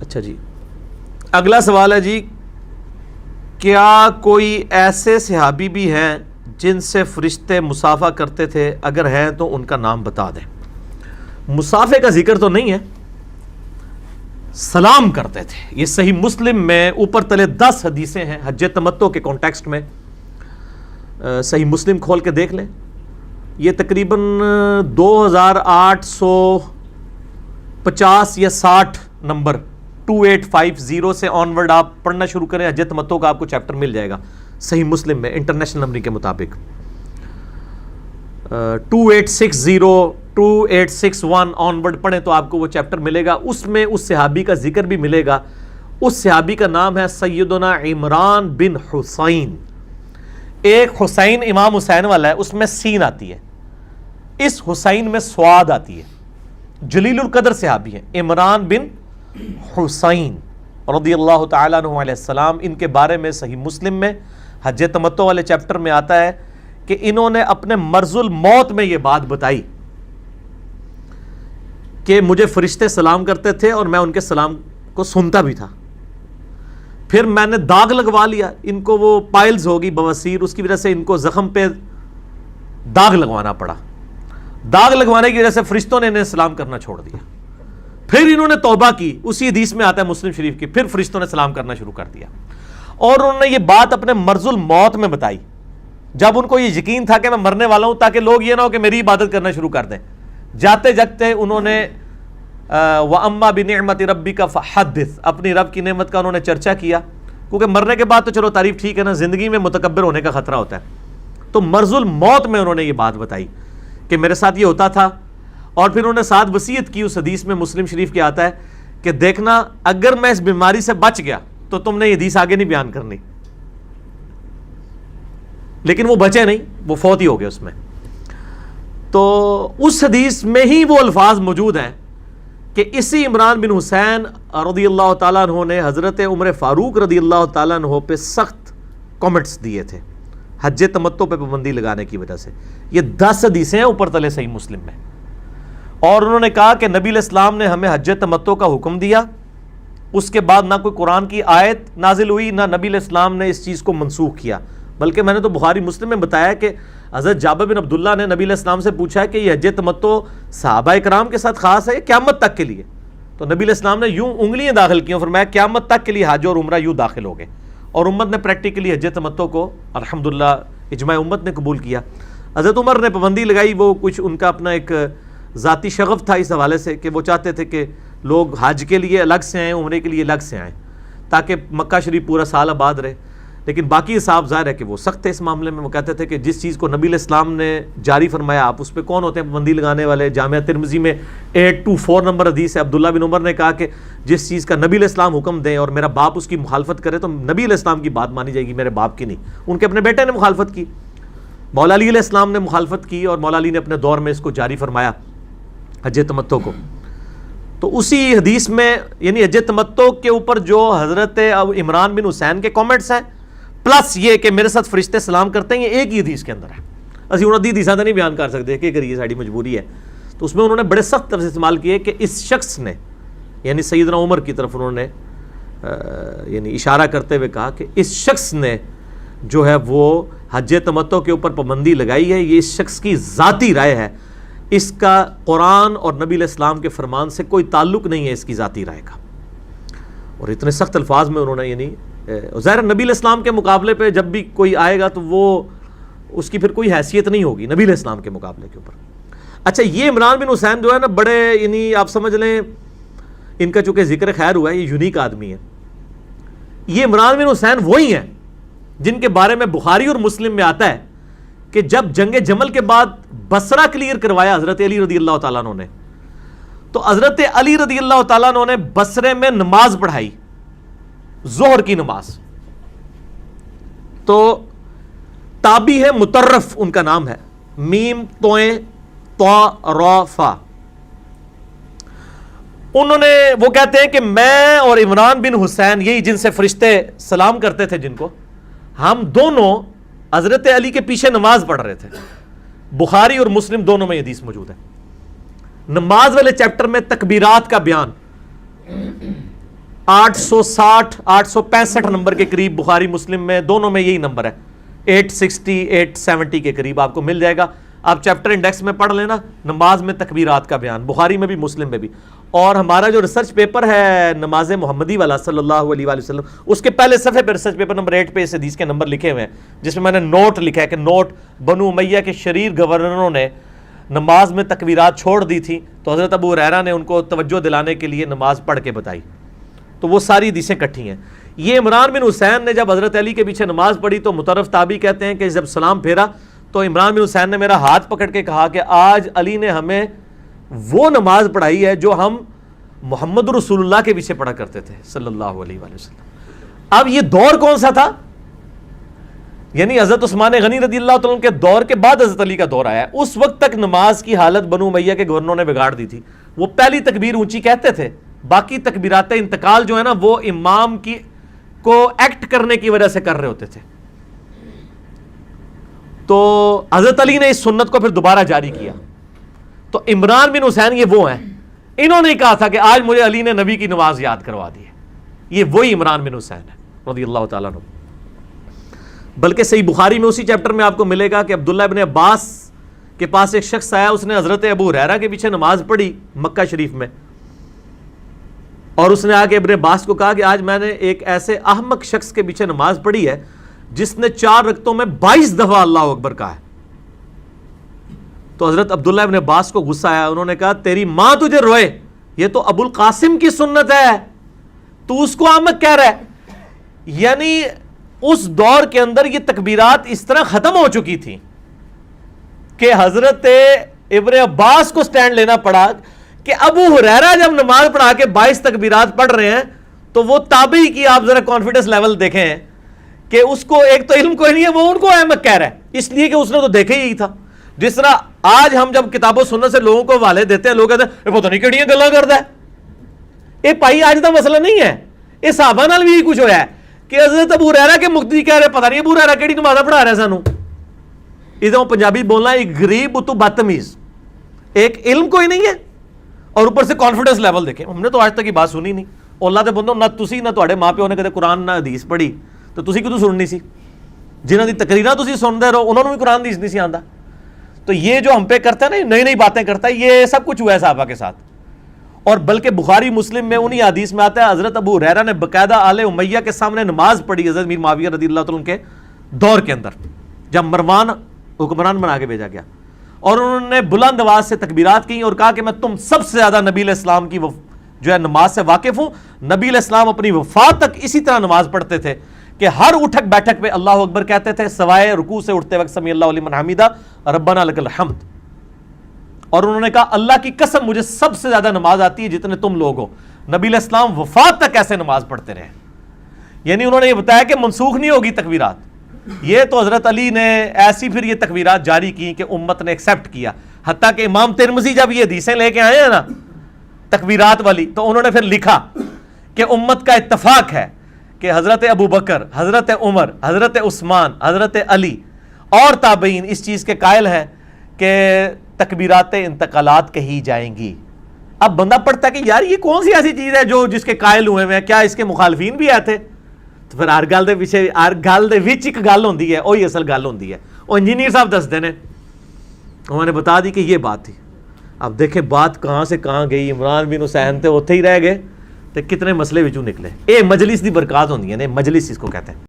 اچھا جی، اگلا سوال ہے جی، کیا کوئی ایسے صحابی بھی ہیں جن سے فرشتے مصافحہ کرتے تھے؟ اگر ہیں تو ان کا نام بتا دیں۔ مصافحے کا ذکر تو نہیں ہے، سلام کرتے تھے۔ یہ صحیح مسلم میں اوپر تلے 10 حدیثیں ہیں حج تمتع کے کانٹیکسٹ میں، صحیح مسلم کھول کے دیکھ لیں۔ یہ تقریباً 2850 یا 60 نمبر 2850 سے آن ورڈ آپ پڑھنا شروع کریں، حج تمتع کا آپ کو چیپٹر مل جائے گا صحیح مسلم میں انٹرنیشنل نمبرنگ کے مطابق۔ 2860 2861 آن ورڈ پڑھیں تو آپ کو وہ چیپٹر ملے گا، اس میں اس صحابی کا ذکر بھی ملے گا۔ اس صحابی کا نام ہے سیدنا عمران بن حسین۔ ایک حسین امام حسین والا ہے، اس میں سین آتی ہے، اس حسین میں سواد آتی ہے۔ جلیل القدر صحابی ہیں عمران بن حسین رضی اللہ تعالیٰ عنہ علیہ السلام۔ ان کے بارے میں صحیح مسلم میں حج تمتع والے چیپٹر میں آتا ہے کہ انہوں نے اپنے مرض الموت میں یہ بات بتائی کہ مجھے فرشتے سلام کرتے تھے اور میں ان کے سلام کو سنتا بھی تھا، پھر میں نے داغ لگوا لیا، ان کو وہ پائلز ہوگی بواسیر، اس کی وجہ سے ان کو زخم پہ داغ لگوانا پڑا، داغ لگوانے کی وجہ سے فرشتوں نے انہیں سلام کرنا چھوڑ دیا۔ پھر انہوں نے توبہ کی، اسی حدیث میں آتا ہے مسلم شریف کی، پھر فرشتوں نے سلام کرنا شروع کر دیا، اور انہوں نے یہ بات اپنے مرض الموت میں بتائی، جب ان کو یہ یقین تھا کہ میں مرنے والا ہوں، تاکہ لوگ یہ نہ ہو کہ میری عبادت کرنا شروع کر دیں۔ جاتے جاتے انہوں نے وَأَمَّا بِنِعْمَةِ رَبِّكَ فَحَدِّثْ، اپنی رب کی نعمت کا انہوں نے چرچا کیا، کیونکہ مرنے کے بعد تو چلو تعریف ٹھیک ہے نا، زندگی میں متکبر ہونے کا خطرہ ہوتا ہے۔ تو مرض الموت میں انہوں نے یہ بات بتائی کہ میرے ساتھ یہ ہوتا تھا، اور پھر انہوں نے ساتھ وصیت کی، اس حدیث میں مسلم شریف کے آتا ہے کہ دیکھنا اگر میں اس بیماری سے بچ گیا تو تم نے یہ حدیث آگے نہیں بیان کرنی، لیکن وہ بچے نہیں، وہ فوت ہی ہو گئے اس میں۔ تو اس حدیث میں ہی وہ الفاظ موجود ہیں کہ اسی عمران بن حسین رضی اللہ تعالیٰ عنہ نے حضرت عمر فاروق رضی اللہ تعالیٰ عنہ پہ سخت کامنٹس دیے تھے حج تمتع پہ پابندی لگانے کی وجہ سے۔ یہ 10 حدیثیں ہیں اوپر تلے صحیح مسلم میں، اور انہوں نے کہا کہ نبی علیہ السلام نے ہمیں حج تمتع کا حکم دیا، اس کے بعد نہ کوئی قرآن کی آیت نازل ہوئی، نہ نبی علیہ السلام نے اس چیز کو منسوخ کیا، بلکہ میں نے تو بخاری مسلم میں بتایا کہ حضرت جابر بن عبداللہ نے نبی علیہ السلام سے پوچھا کہ یہ حج تمتع صحابہ کرام کے ساتھ خاص ہے قیامت تک کے لیے؟ تو نبی علیہ السلام نے یوں انگلیاں داخل کی اور فرمایا قیامت تک کے لیے حج اور عمرہ یوں داخل ہو گئے، اور امت نے پریکٹیکلی حج تمتع کو الحمدللہ اجماع امت نے قبول کیا۔ حضرت عمر نے پابندی لگائی، وہ کچھ ان کا اپنا ایک ذاتی شغف تھا اس حوالے سے کہ وہ چاہتے تھے کہ لوگ حج کے لیے الگ سے آئیں، عمرے کے لیے الگ سے آئیں، تاکہ مکہ شریف پورا سال آباد رہے۔ لیکن باقی حساب ظاہر ہے کہ وہ سخت تھے اس معاملے میں، وہ کہتے تھے کہ جس چیز کو نبی علیہ السلام نے جاری فرمایا آپ اس پہ کون ہوتے ہیں پابندی لگانے والے۔ جامعہ ترمذی میں 824 نمبر حدیث ہے، عبداللہ بن عمر نے کہا کہ جس چیز کا نبی علیہ السلام حکم دیں اور میرا باپ اس کی مخالفت کرے تو نبی علیہ السلام کی بات مانی جائے گی، میرے باپ کی نہیں۔ ان کے اپنے بیٹے نے مخالفت کی، مولا علی علیہ السلام نے مخالفت کی، اور مولا علی نے اپنے دور میں اس کو جاری فرمایا حج تمتع کو۔ تو اسی حدیث میں یعنی حج تمتع کے اوپر جو حضرت عمران بن حسین کے کامنٹس ہیں، پلس یہ کہ میرے ساتھ فرشتے سلام کرتے ہیں، یہ ایک ہی حدیث کے اندر ہے۔ اسی انہوں نے حدیثاں نہیں بیان کر سکتے کہ کریے، ساری مجبوری ہے۔ تو اس میں انہوں نے بڑے سخت طرح سے استعمال کیے کہ اس شخص نے یعنی سیدنا عمر کی طرف انہوں نے یعنی اشارہ کرتے ہوئے کہا کہ اس شخص نے جو ہے وہ حج تمتع کے اوپر پابندی لگائی ہے، یہ اس شخص کی ذاتی رائے ہے، اس کا قرآن اور نبی علیہ السلام کے فرمان سے کوئی تعلق نہیں ہے اس کی ذاتی رائے کا۔ اور اتنے سخت الفاظ میں انہوں نے یعنی ظاہر نبی علیہ السلام کے مقابلے پہ جب بھی کوئی آئے گا تو وہ اس کی پھر کوئی حیثیت نہیں ہوگی نبی علیہ السلام کے مقابلے کے اوپر۔ اچھا، یہ عمران بن حسین جو ہے نا بڑے یعنی آپ سمجھ لیں ان کا چونکہ ذکر خیر ہوا ہے، یہ یونیک آدمی ہے۔ یہ عمران بن حسین وہی ہیں جن کے بارے میں بخاری اور مسلم میں آتا ہے کہ جب جنگ جمل کے بعد بصرہ کلیئر کروایا حضرت علی رضی اللہ تعالیٰ عنہ نے، تو حضرت علی رضی اللہ تعالیٰ عنہ نے بصرے میں نماز پڑھائی، ظہر کی نماز۔ تو تابی ہے مطرف ان کا نام ہے، میم توئیں طا را فا۔ انہوں نے وہ کہتے ہیں کہ میں اور عمران بن حسین، یہی جن سے فرشتے سلام کرتے تھے جن کو، ہم دونوں حضرت علی کے پیچھے نماز پڑھ رہے تھے۔ بخاری اور مسلم دونوں میں یہ حدیث موجود ہے۔ نماز والے چیپٹر میں تکبیرات کا بیان، 860 865 نمبر کے قریب بخاری مسلم میں دونوں میں یہی نمبر ہے, 860 870 کے قریب آپ کو مل جائے گا. آپ چیپٹر انڈیکس میں پڑھ لینا, نماز میں تکبیرات کا بیان, بخاری میں بھی مسلم میں بھی. اور ہمارا جو ریسرچ پیپر ہے نماز محمدی والا صلی اللہ علیہ وآلہ وسلم, اس کے پہلے صفحے پہ ریسرچ پیپر نمبر 8 پہ اس حدیث کے نمبر لکھے ہوئے ہیں, جس میں میں نے نوٹ لکھا ہے کہ نوٹ بنو امیہ کے شریر گورنروں نے نماز میں تکبیرات چھوڑ دی تھی, تو حضرت ابو ہریرہ نے ان کو توجہ دلانے کے لیے نماز پڑھ کے بتائی. تو وہ ساری حدیثیں کٹھی ہیں. یہ عمران بن حسین نے جب حضرت علی کے پیچھے نماز پڑھی تو مطرف تابعی کہتے ہیں کہ جب سلام پھیرا تو عمران بن حسین نے میرا ہاتھ پکڑ کے کہا کہ آج علی نے ہمیں وہ نماز پڑھائی ہے جو ہم محمد رسول اللہ کے پیچھے پڑھا کرتے تھے صلی اللہ علیہ وآلہ وسلم. اب یہ دور کون سا تھا؟ یعنی حضرت عثمان غنی رضی اللہ تعالیٰ کے دور کے بعد حضرت علی کا دور آیا ہے. اس وقت تک نماز کی حالت بنو امیہ کے گورنروں نے بگاڑ دی تھی. وہ پہلی تکبیر اونچی کہتے تھے, باقی تکبیرات انتقال جو ہے نا وہ امام کی کو ایکٹ کرنے کی وجہ سے کر رہے ہوتے تھے. تو حضرت علی نے اس سنت کو پھر دوبارہ جاری کیا. تو عمران بن حسین یہ وہ ہیں, انہوں نے کہا تھا کہ آج مجھے علی نے نبی کی نماز یاد کروا دی ہے. یہ وہی عمران بن حسین ہے رضی اللہ تعالیٰ عنہ. بلکہ صحیح بخاری میں اسی چیپٹر میں آپ کو ملے گا کہ عبداللہ ابن عباس کے پاس ایک شخص آیا, اس نے حضرت ابو ہریرہ کے پیچھے نماز پڑھی مکہ شریف میں, اور اس نے آ کے ابن عباس کو کہا کہ آج میں نے ایک ایسے احمق شخص کے پیچھے نماز پڑھی ہے جس نے 4 رکعتوں میں 22 دفعہ اللہ اکبر کہا ہے. تو حضرت عبداللہ ابن عباس کو غصہ آیا, انہوں نے کہا تیری ماں تجھے روئے, یہ تو ابو القاسم کی سنت ہے, تو اس کو احمق کہہ رہا ہے. یعنی اس دور کے اندر یہ تکبیرات اس طرح ختم ہو چکی تھی کہ حضرت ابن عباس کو سٹینڈ لینا پڑا کہ ابو ہریرہ جب نماز پڑھا کے 22 تکبیرات پڑھ رہے ہیں تو وہ تابعی کی آپ ذرا کانفیڈنس لیول دیکھیں کہ اس کو ایک تو علم کوئی نہیں ہے, وہ ان کو احمق کہہ رہا ہے, اس لیے کہ اس نے تو دیکھا ہی تھا. جس طرح آج ہم جب کتاب و سنت سے لوگوں کو حوالے دیتے ہیں, لوگ کہتے ہیں پتہ نہیں کیڑیاں گلاں کردا ہے. یہ بھائی آج دا مسئلہ نہیں ہے, یہ صحابہ نال بھی کچھ ہویا ہے کہ حضرت ابو ہریرہ کے مقتدی کہہ رہے پتہ نہیں ابو ہریرہ کیڑی نماز پڑھا رہا ہے سانوں. ادھر پنجابی بولنا ایک غریب تو بدتمیز, ایک علم کوئی نہیں ہے اور اوپر سے کانفیڈنس لیول دیکھیں. ہم نے تو آج تک یہ بات سنی نہیں. اللہ دے بندو, نہ تسی نہ تواڈے ماں پیو نے کدے قرآن نہ حدیث پڑھی, تو تسی کدوں سننی سی؟ جنہاں دی تقریراں تسی سنتے رہو انہوں نے بھی قرآن حدیث نہیں سی آندا. تو یہ جو ہم پہ کرتا ہے نا, نئی نئی باتیں کرتا ہے, یہ سب کچھ ہوا ہے صحابہ کے ساتھ. اور بلکہ بخاری مسلم میں انہی حدیث میں آتا ہے حضرت ابو ہریرہ نے باقاعدہ آل امیہ کے سامنے نماز پڑھی حضرت امیر معاویہ رضی اللہ تعالیٰ عنہ کے دور کے اندر, جب مروان حکمران بنا کے بھیجا گیا, اور انہوں نے بلند آواز سے تکبیرات کی اور کہا کہ میں تم سب سے زیادہ نبی علیہ السلام کی جو ہے نماز سے واقف ہوں. نبی علیہ السلام اپنی وفات تک اسی طرح نماز پڑھتے تھے کہ ہر اٹھک بیٹھک پہ اللہ اکبر کہتے تھے, سوائے رکوع سے اٹھتے وقت سمیع اللہ لمن حمیدہ ربنا لک الحمد. اور انہوں نے کہا اللہ کی قسم مجھے سب سے زیادہ نماز آتی ہے جتنے تم لوگ ہو. نبی علیہ السلام وفات تک ایسے نماز پڑھتے رہے. یعنی انہوں نے یہ بتایا کہ منسوخ نہیں ہوگی تکبیرات. یہ تو حضرت علی نے ایسی پھر یہ تکبیرات جاری کی کہ امت نے ایکسیپٹ کیا. حتیٰ کہ امام ترمذی جب یہ حدیثیں لے کے آئے ہیں نا تکبیرات والی, تو انہوں نے پھر لکھا کہ امت کا اتفاق ہے کہ حضرت ابو بکر, حضرت عمر, حضرت عثمان, حضرت علی اور تابعین اس چیز کے قائل ہیں کہ تکبیرات انتقالات کہی جائیں گی. اب بندہ پڑھتا ہے کہ یار یہ کون سی ایسی چیز ہے جو جس کے قائل ہوئے ہیں, کیا اس کے مخالفین بھی آئے تھے؟ تو پھر ہر گل دے پیچھے ہر گل دے وچ ایک گل ہوندی ہے, وہی اصل گل ہوندی ہے. وہ انجینئر صاحب دستے نے, انہوں نے بتا دی کہ یہ بات تھی. اب دیکھیں بات کہاں سے کہاں گئی. عمران بن حسین تے اوتھے ہی رہ گئے تے کتنے مسئلے وچوں نکلے. اے مجلس دی برکات ہوندی ہے نے, مجلس اس کو کہتے ہیں.